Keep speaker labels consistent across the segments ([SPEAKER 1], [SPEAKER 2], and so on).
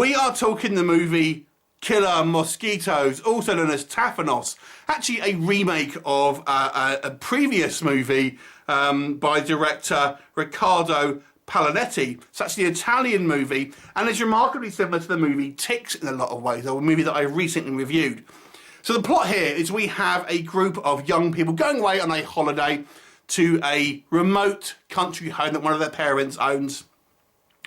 [SPEAKER 1] We are talking the movie Killer Mosquitos, also known as TAFANOS. Actually a remake of a previous movie by director Riccardo Pagliarucci. It's actually an Italian movie, and it's remarkably similar to the movie Ticks in a lot of ways, or a movie that I recently reviewed. So the plot here is we have a group of young people going away on a holiday to a remote country home that one of their parents owns.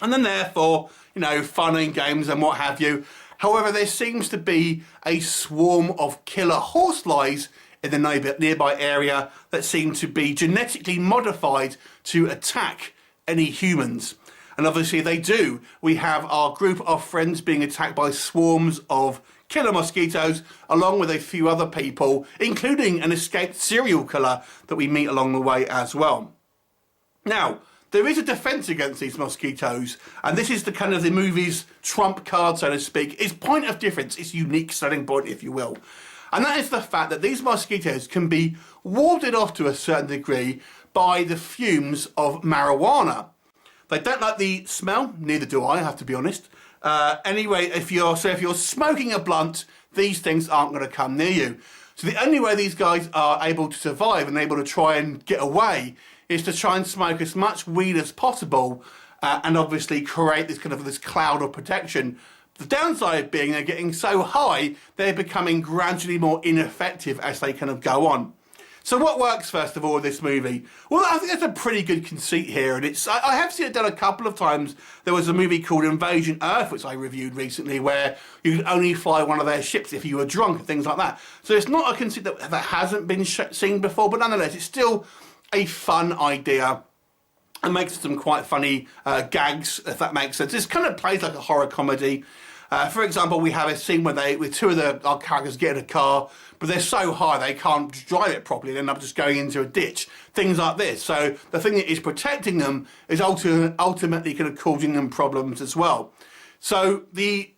[SPEAKER 1] And then therefore, you know, fun and games and what have you. However, there seems to be a swarm of killer horseflies in the nearby area that seem to be genetically modified to attack any humans. And obviously they do. We have our group of friends being attacked by swarms of killer mosquitoes, along with a few other people, including an escaped serial killer that we meet along the way as well. Now, there is a defense against these mosquitoes, and this is the kind of the movie's trump card, so to speak. Its point of difference, its unique selling point, if you will. And that is the fact that these mosquitoes can be warded off to a certain degree by the fumes of marijuana. They don't like the smell, neither do I have to be honest. Anyway, if you're smoking a blunt, these things aren't going to come near you. So the only way these guys are able to survive and able to try and get away is to try and smoke as much weed as possible, and obviously create this cloud of protection. The downside being they're getting so high, they're becoming gradually more ineffective as they kind of go on. So what works first of all in this movie? Well, I think there's a pretty good conceit here, and I have seen it done a couple of times. There was a movie called Invasion Earth, which I reviewed recently, where you could only fly one of their ships if you were drunk and things like that. So it's not a conceit that hasn't been seen before, but nonetheless, it's still a fun idea and makes some quite funny gags, if that makes sense. This kind of plays like a horror comedy. For example, we have a scene where two of our characters get in a car, but they're so high they can't drive it properly. They end up just going into a ditch. Things like this. So the thing that is protecting them is ultimately kind of causing them problems as well. So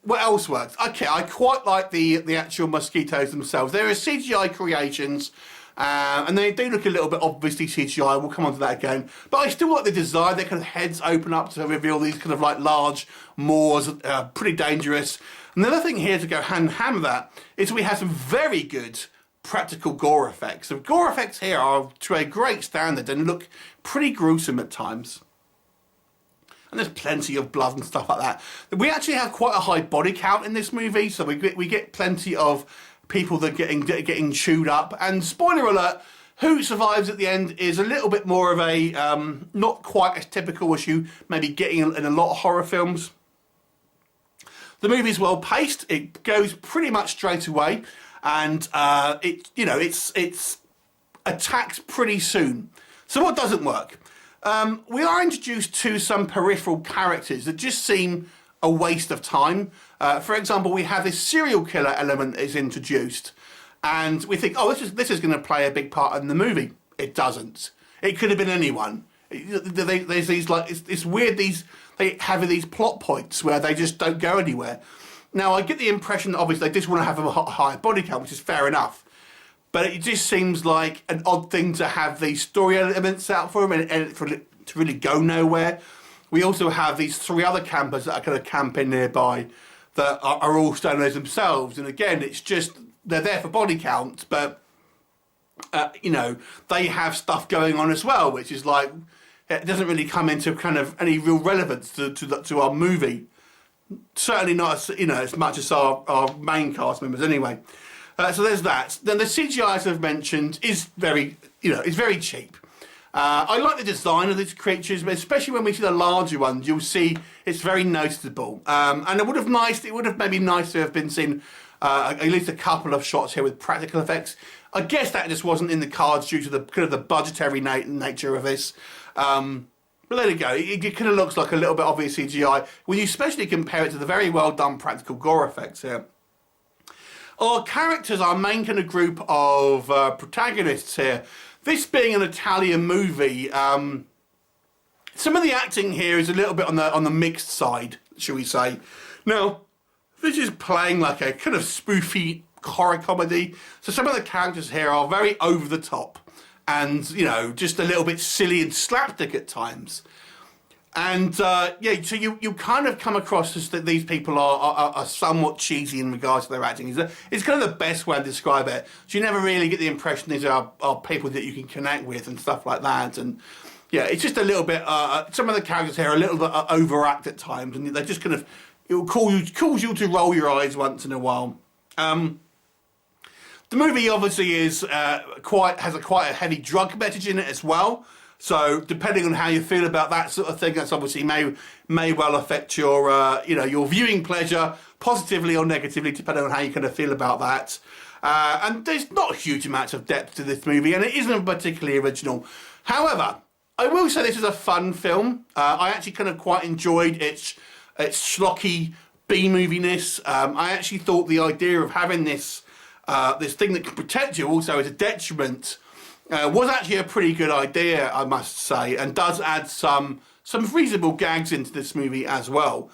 [SPEAKER 1] what else works? Okay, I quite like the actual mosquitoes themselves. There are CGI creations. And they do look a little bit obviously CGI, we'll come on to that again. But I still like the design, their kind of heads open up to reveal these kind of like large maws, pretty dangerous. And the other thing here to go hand in hand with that is we have some very good practical gore effects. The gore effects here are to a great standard and look pretty gruesome at times. And there's plenty of blood and stuff like that. We actually have quite a high body count in this movie, so we get plenty of people that are getting chewed up. And spoiler alert, who survives at the end is a little bit more of a not quite as typical as you maybe getting in a lot of horror films. The movie's well paced. It goes pretty much straight away, and it's attacked pretty soon. So what doesn't work? We are introduced to some peripheral characters that just seem a waste of time. For example, we have this serial killer element that is introduced, and we think, oh, this is going to play a big part in the movie. It doesn't. It could have been anyone. There's these it's weird. They have these plot points where they just don't go anywhere. Now, I get the impression that obviously they just want to have a higher body count, which is fair enough. But it just seems like an odd thing to have these story elements out for them and to really go nowhere. We also have these three other campers that are kind of camping nearby that are all stoners themselves. And again, it's just, they're there for body count, but, they have stuff going on as well, which is like, it doesn't really come into kind of any real relevance to our movie. Certainly not, as much as our main cast members anyway. So there's that. Then the CGI, as I've mentioned, is very cheap. I like the design of these creatures, but especially when we see the larger ones, you'll see it's very noticeable. And it would have maybe nice to have been seen at least a couple of shots here with practical effects. I guess that just wasn't in the cards due to the kind of the budgetary nature of this. But there you go. It kind of looks like a little bit obvious CGI when you especially compare it to the very well done practical gore effects here. Our characters, our main kind of group of protagonists here. This being an Italian movie, some of the acting here is a little bit on the mixed side, shall we say. Now, this is playing like a kind of spoofy horror comedy, so some of the characters here are very over the top and, just a little bit silly and slapstick at times. And yeah, so you kind of come across as that these people are somewhat cheesy in regards to their acting. It's kind of the best way to describe it. So you never really get the impression these are people that you can connect with and stuff like that. And yeah, it's just a little bit. Some of the characters here are a little bit overact at times, and they just kind of cause you to roll your eyes once in a while. The movie obviously is quite a heavy drug message in it as well. So depending on how you feel about that sort of thing, that's obviously may well affect your your viewing pleasure positively or negatively, depending on how you kind of feel about that. And there's not a huge amount of depth to this movie, and it isn't particularly original. However, I will say this is a fun film. I actually kind of quite enjoyed its schlocky B-moviness. I actually thought the idea of having this thing that can protect you also as a detriment was actually a pretty good idea, I must say, and does add some reasonable gags into this movie as well.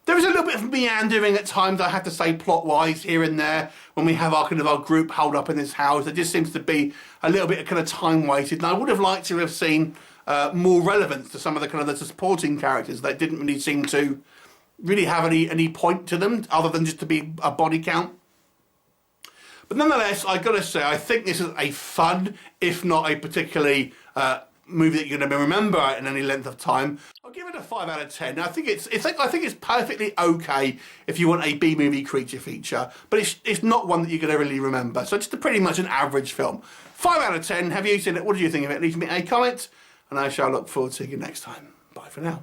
[SPEAKER 1] There is a little bit of meandering at times, I have to say, plot-wise here and there, when we have our group held up in this house. There just seems to be a little bit of kind of time wasted, and I would have liked to have seen more relevance to some of the supporting characters that didn't really seem to really have any point to them, other than just to be a body count. But nonetheless, I've got to say, I think this is a fun, if not a particularly movie that you're going to remember in any length of time. I'll give it a 5 out of 10. I think it's perfectly okay if you want a B-movie creature feature, but it's not one that you're going to really remember. So just pretty much an average film. 5 out of 10. Have you seen it? What do you think of it? Leave me a comment, and I shall look forward to seeing you next time. Bye for now.